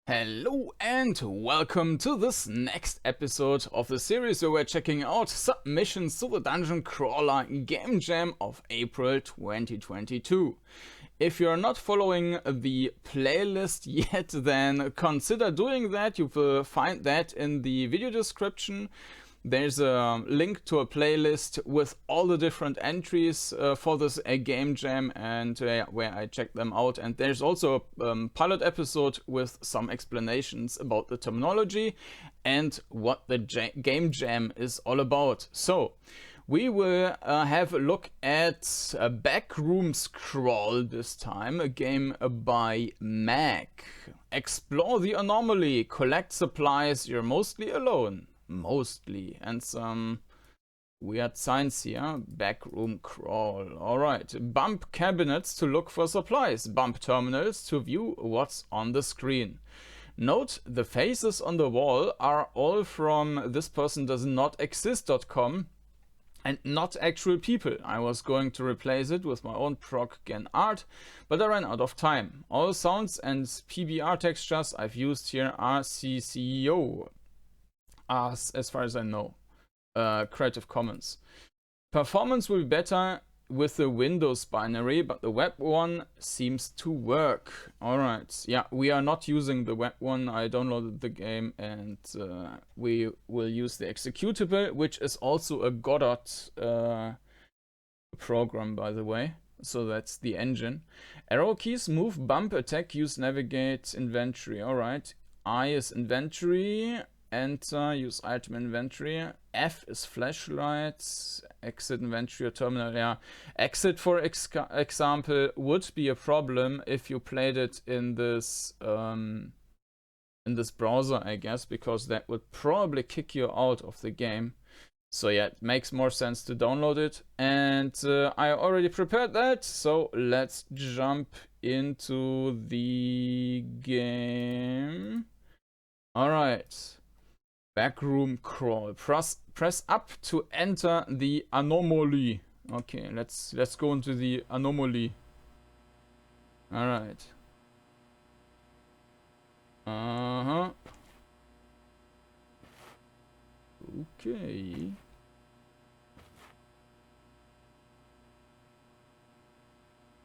Hello and welcome to this next episode of the series where we're checking out submissions to the dungeon crawler Game Jam of April 2022. If you're not following the playlist yet, then consider doing that. You will find that in the video description. There's a link to a playlist with all the different entries for this Game Jam and where I check them out. And there's also a pilot episode with some explanations about the terminology and what the Game Jam is all about. So we will have a look at Backrooms Crawl this time, a game by Mac. Explore the anomaly, collect supplies, you're mostly alone. Mostly, and some weird signs here. Backroom crawl. Alright. Bump cabinets to look for supplies. Bump terminals to view what's on the screen. Note the faces on the wall are all from thispersondoesnotexist.com and not actual people. I was going to replace it with my own proc gen art, but I ran out of time. All sounds and PBR textures I've used here are CCO. As far as I know, Creative Commons. Performance will be better with the Windows binary, but the web one seems to work. Alright, yeah, we are not using the web one. I downloaded the game and we will use the executable, which is also a Godot program, by the way. So that's the engine. Arrow keys, move, bump, attack, use, navigate, inventory. Alright, I is inventory. Enter, use item inventory. F is flashlight, exit inventory or terminal. Yeah, exit for example would be a problem if you played it in this browser, I guess, because that would probably kick you out of the game. So yeah, it makes more sense to download it, and I already prepared that. So let's jump into the game. All right. Backroom crawl. Press up to enter the anomaly. Okay, let's go into the anomaly. All right. Okay.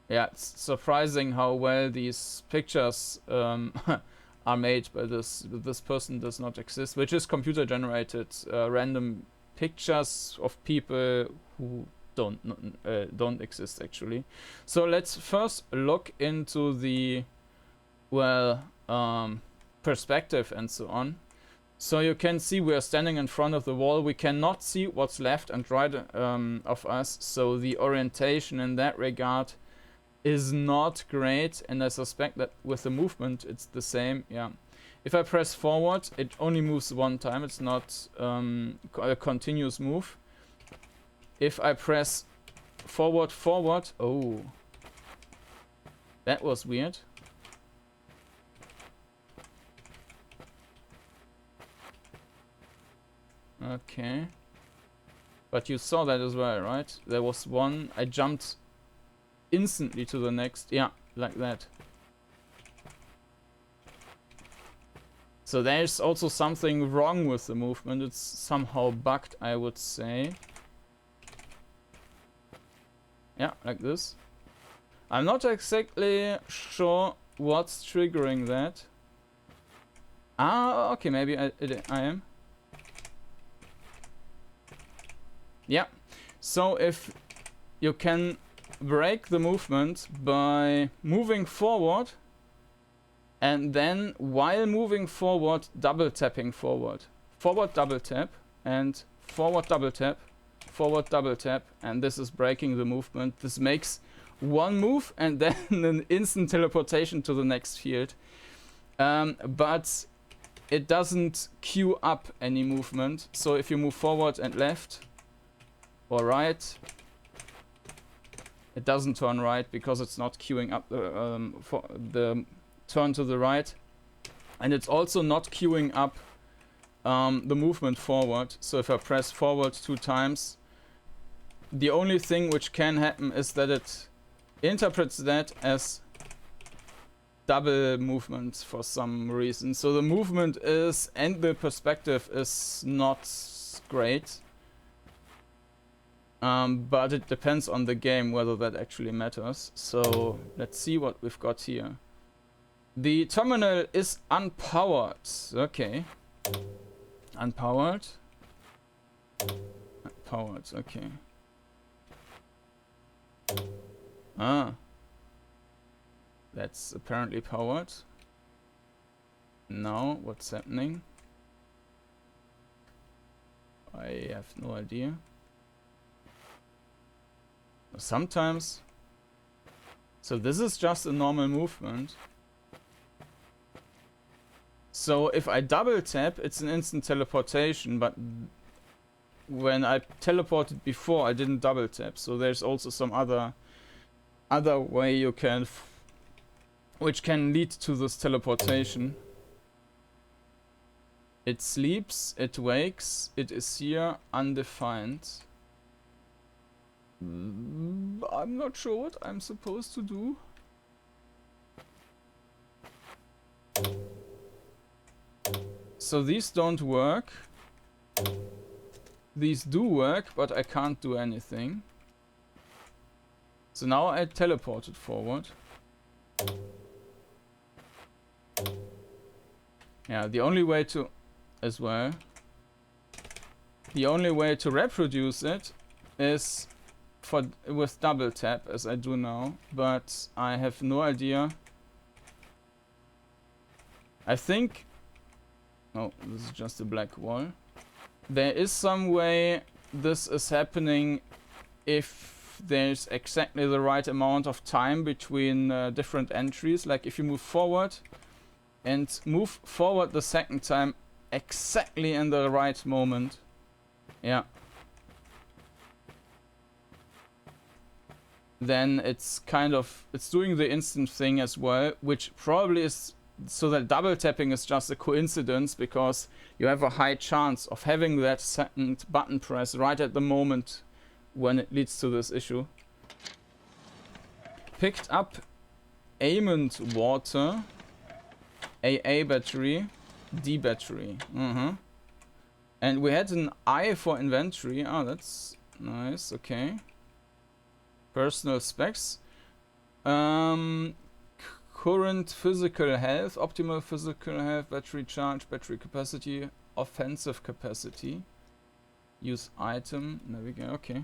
Yeah, it's surprising how well these pictures are made by this person does not exist, which is computer generated random pictures of people who don't exist actually. So let's first look into the perspective and so on. So you can see we are standing in front of the wall. We cannot see what's left and right of us, so the orientation in that regard is not great, and I suspect that with the movement it's the same. Yeah, if I press forward it only moves one time, it's not a continuous move. If I press forward, oh, that was weird. Okay, but you saw that as well, right? There was one, I jumped instantly to the next. Yeah, like that. So there's also something wrong with the movement. It's somehow bugged, I would say. Yeah, like this. I'm not exactly sure what's triggering that. Ah, okay, maybe I am. Yeah, so if you can break the movement by moving forward and then while moving forward double tapping forward double tap and forward double tap, and this is breaking the movement. This makes one move and then an instant teleportation to the next field, but it doesn't queue up any movement. So if you move forward and left or right, it doesn't turn right because it's not queuing up for the turn to the right, and it's also not queuing up the movement forward. So if I press forward 2 times, the only thing which can happen is that it interprets that as double movement for some reason. So the movement is, and the perspective is not great. But it depends on the game whether that actually matters. So let's see what we've got here. The terminal is unpowered. Okay. Unpowered. Powered, okay. Ah. That's apparently powered. Now, what's happening? I have no idea. Sometimes. So this is just a normal movement. So if I double tap, it's an instant teleportation, but when I teleported before, I didn't double tap. So there's also some other way you can, which can lead to this teleportation. It sleeps, it wakes, it is here, undefined. I'm not sure what I'm supposed to do. So these don't work. These do work, but I can't do anything. So now I teleported forward. Yeah, the only way to, as well, the only way to reproduce it is with double tap, as I do now, but I have no idea. I think, oh, this is just a black wall. There is some way this is happening if there's exactly the right amount of time between different entries. Like if you move forward and move forward the second time exactly in the right moment. Yeah. Then it's kind of, it's doing the instant thing as well, which probably is, so that double tapping is just a coincidence, because you have a high chance of having that second button press right at the moment when it leads to this issue. Picked up almond water, AA battery, D battery. And we had an I for inventory. Oh, that's nice. Okay. Personal specs. Current physical health, optimal physical health, battery charge, battery capacity, offensive capacity. Use item, navigate, okay.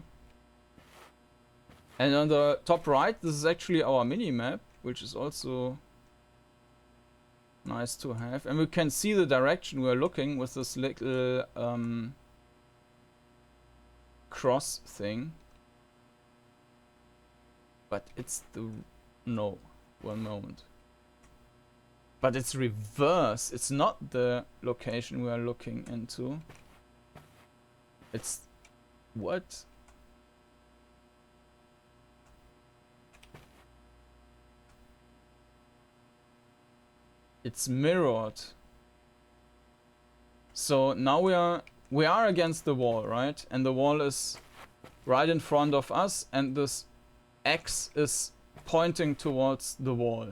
And on the top right, this is actually our mini-map, which is also nice to have. And we can see the direction we're looking with this little cross thing. But it's the... no. One moment. But it's reverse. It's not the location we are looking into. It's... what? It's mirrored. So now we are against the wall, right? And the wall is right in front of us, and this X is pointing towards the wall.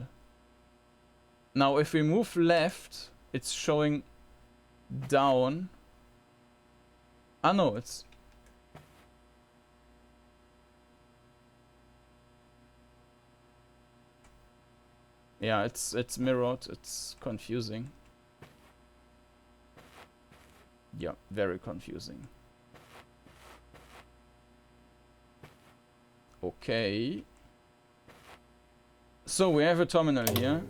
Now if we move left, it's showing down. Ah no, it's... yeah, it's mirrored. It's confusing. Yeah, very confusing. Okay. So we have a terminal here.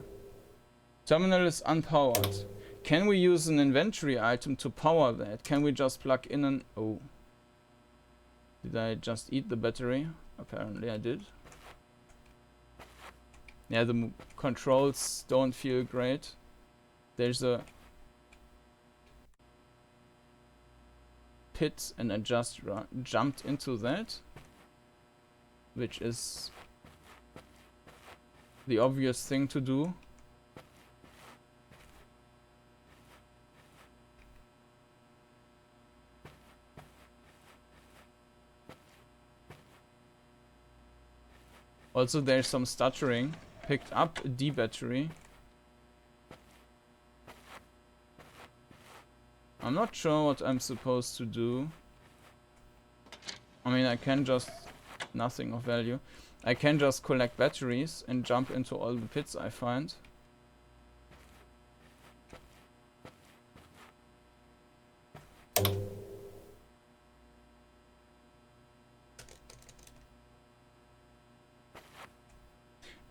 Terminal is unpowered. Can we use an inventory item to power that? Can we just plug in an... oh. Did I just eat the battery? Apparently I did. Yeah, the controls don't feel great. There's a pit and I just jumped into that, which is the obvious thing to do. Also there's some stuttering. Picked up a D battery. I'm not sure what I'm supposed to do. I mean, I can just... nothing of value. I can just collect batteries and jump into all the pits I find.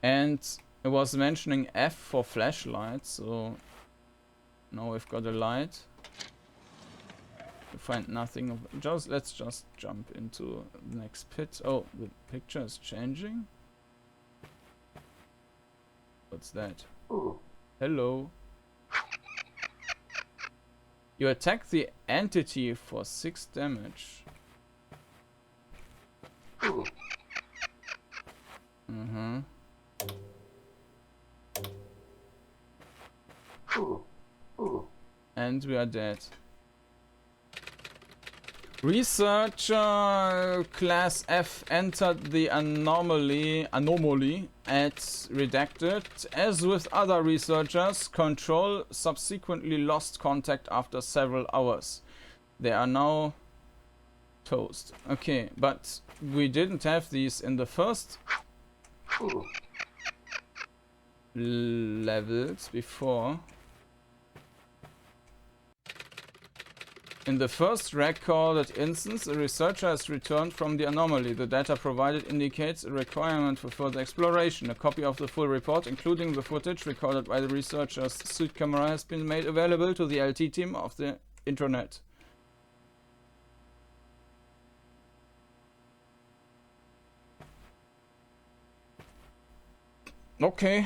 And it was mentioning F for flashlight, so now we've got a light. We find nothing of let's just jump into the next pit. Oh, the picture is changing. What's that? Hello. You attack the entity for 6 damage. And we are dead. Researcher class F entered the anomaly at redacted. As with other researchers, Control subsequently lost contact after several hours. They are now toast. Okay, but we didn't have these in the first levels before. In the first recorded instance, a researcher has returned from the anomaly. The data provided indicates a requirement for further exploration. A copy of the full report, including the footage recorded by the researcher's suit camera, has been made available to the LT team of the internet. Okay.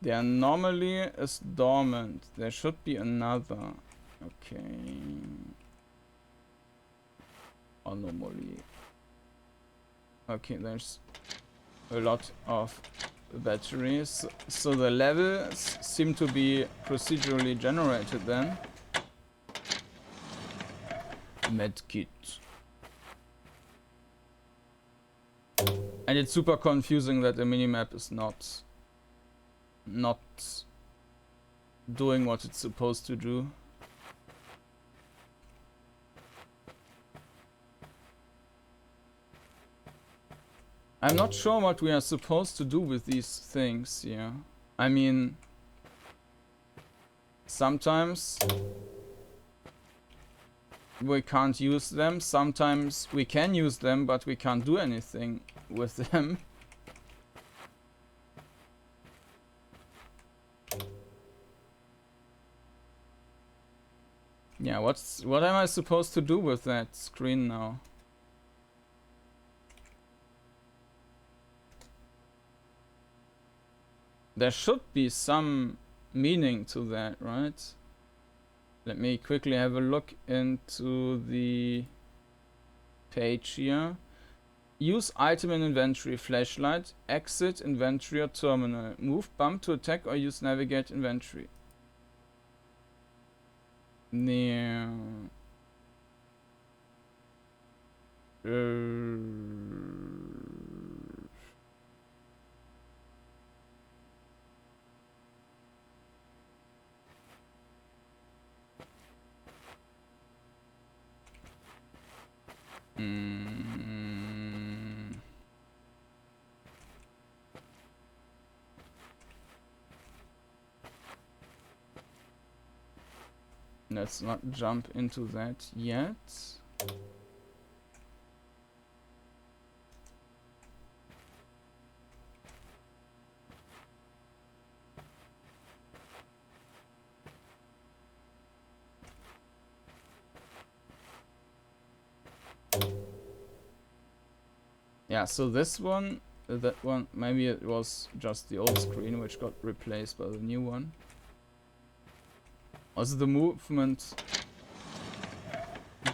The anomaly is dormant. There should be another. Okay. Anomaly. Okay, there's a lot of batteries. So the levels seem to be procedurally generated then. Medkit. And it's super confusing that the minimap is not doing what it's supposed to do. I'm not sure what we are supposed to do with these things here. I mean, sometimes we can't use them, sometimes we can use them, but we can't do anything with them. Yeah, what am I supposed to do with that screen now? There should be some meaning to that, right? Let me quickly have a look into the page here. Use item in inventory, flashlight, exit inventory or terminal. Move bump to attack or use navigate inventory. Yeah. Let's not jump into that yet. Yeah, so this one, that one, maybe it was just the old screen which got replaced by the new one. Also the movement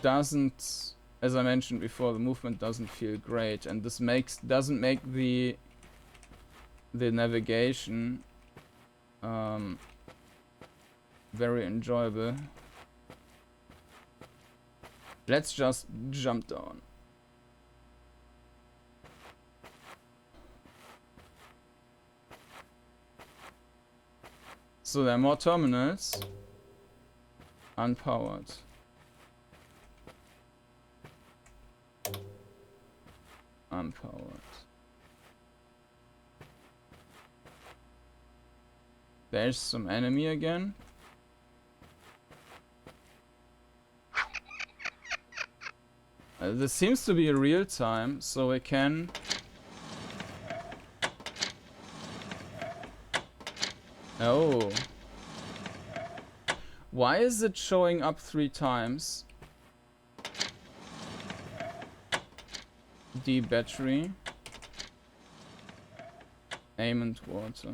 doesn't, as I mentioned before, the movement doesn't feel great, and this doesn't make the navigation very enjoyable. Let's just jump down. So there are more terminals. Unpowered. Unpowered. There's some enemy again. This seems to be real time, so we can... Oh. Why is it showing up 3 times? D battery. Aim and water.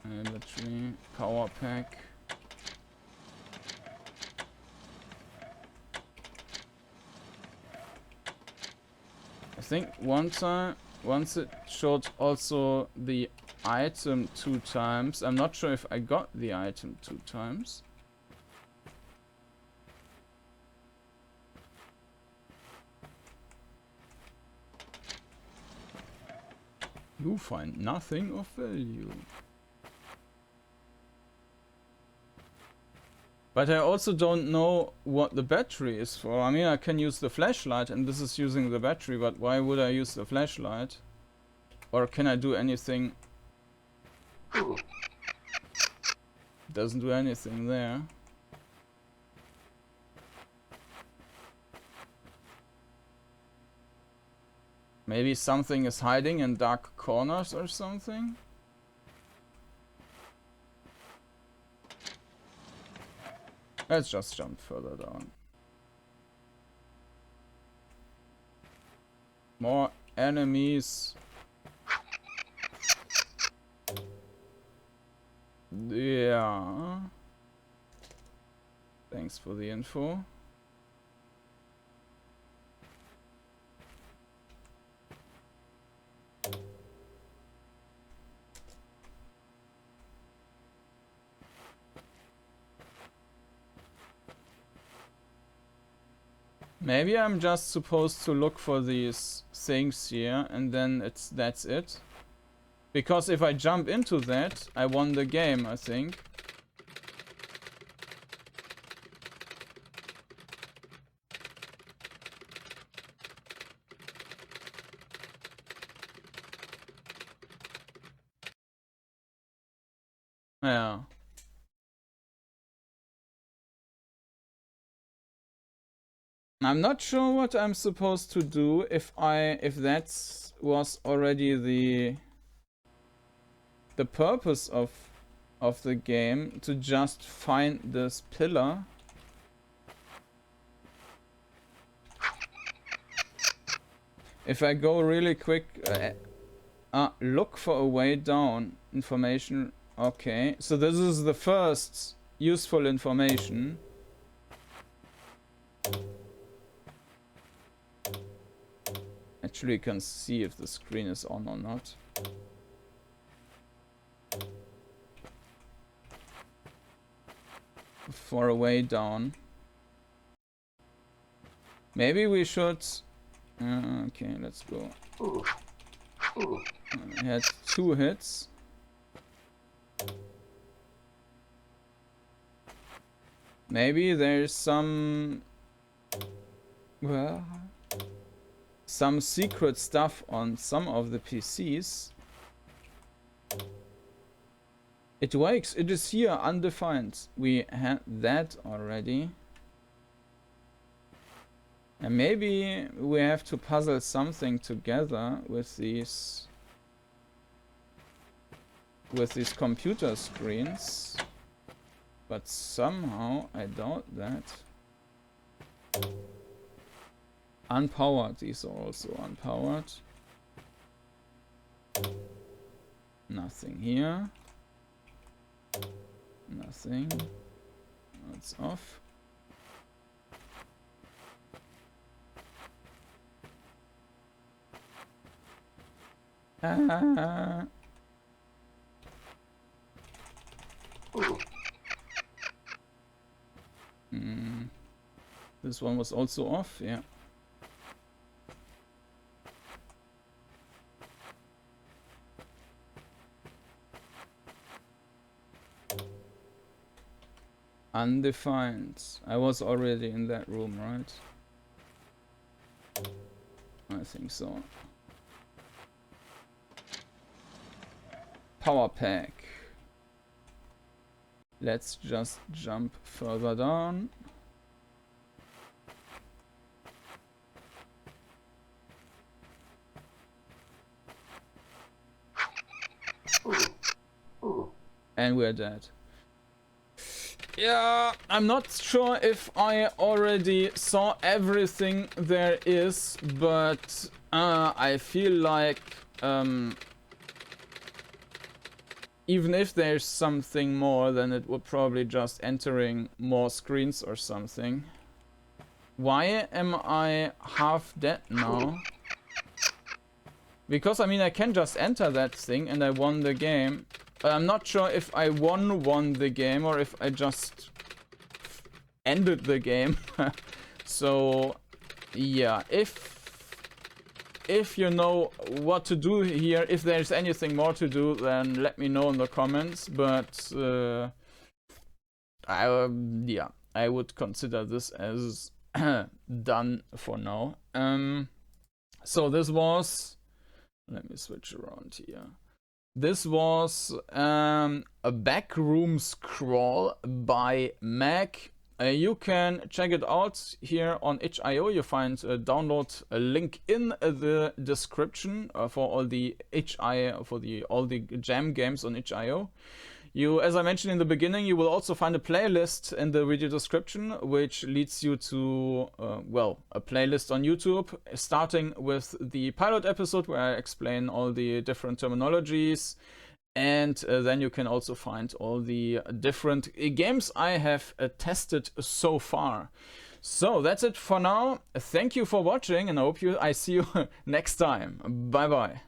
Battery. Power pack. I think once it showed also the item 2 times. I'm not sure if I got the item 2 times. You find nothing of value. But I also don't know what the battery is for. I mean, I can use the flashlight and this is using the battery, but why would I use the flashlight? Or can I do anything? Doesn't do anything there. Maybe something is hiding in dark corners or something? Let's just jump further down. More enemies. Yeah. Thanks for the info. Maybe I'm just supposed to look for these things here and then that's it. Because if I jump into that, I won the game, I think. Yeah. I'm not sure what I'm supposed to do if that was already the purpose of the game, to just find this pillar. If I go really quick, look for a way down. Information. Okay, so this is the first useful information. Actually, you can see if the screen is on or not. For a way down. Maybe we should... okay, let's go. I had 2 hits. Maybe there's some... well... some secret stuff on some of the PCs. It wakes. It is here, undefined. We had that already. And maybe we have to puzzle something together with these computer screens. But somehow I doubt that. Unpowered. These are also unpowered. Nothing here. Nothing. It's off. This one was also off, yeah. Undefined. I was already in that room, right? I think so. Power pack. Let's just jump further down. And we're dead. Yeah, I'm not sure if I already saw everything there is, but I feel like even if there's something more, then it would probably just entering more screens or something. Why am I half dead now? Because I mean I can just enter that thing and I won the game. I'm not sure if I won the game or if I just ended the game. So yeah, if you know what to do here, if there's anything more to do, then let me know in the comments. But yeah, I would consider this as done for now. So this was, let me switch around here. This was a Backrooms Crawl by Mac. You can check it out here on itch.io. You find a download link in the description for all the all the Jam games on itch.io. You, as I mentioned in the beginning, you will also find a playlist in the video description, which leads you to, well, a playlist on YouTube, starting with the pilot episode where I explain all the different terminologies. And then you can also find all the different games I have tested so far. So that's it for now. Thank you for watching, and I hope I see you next time. Bye bye.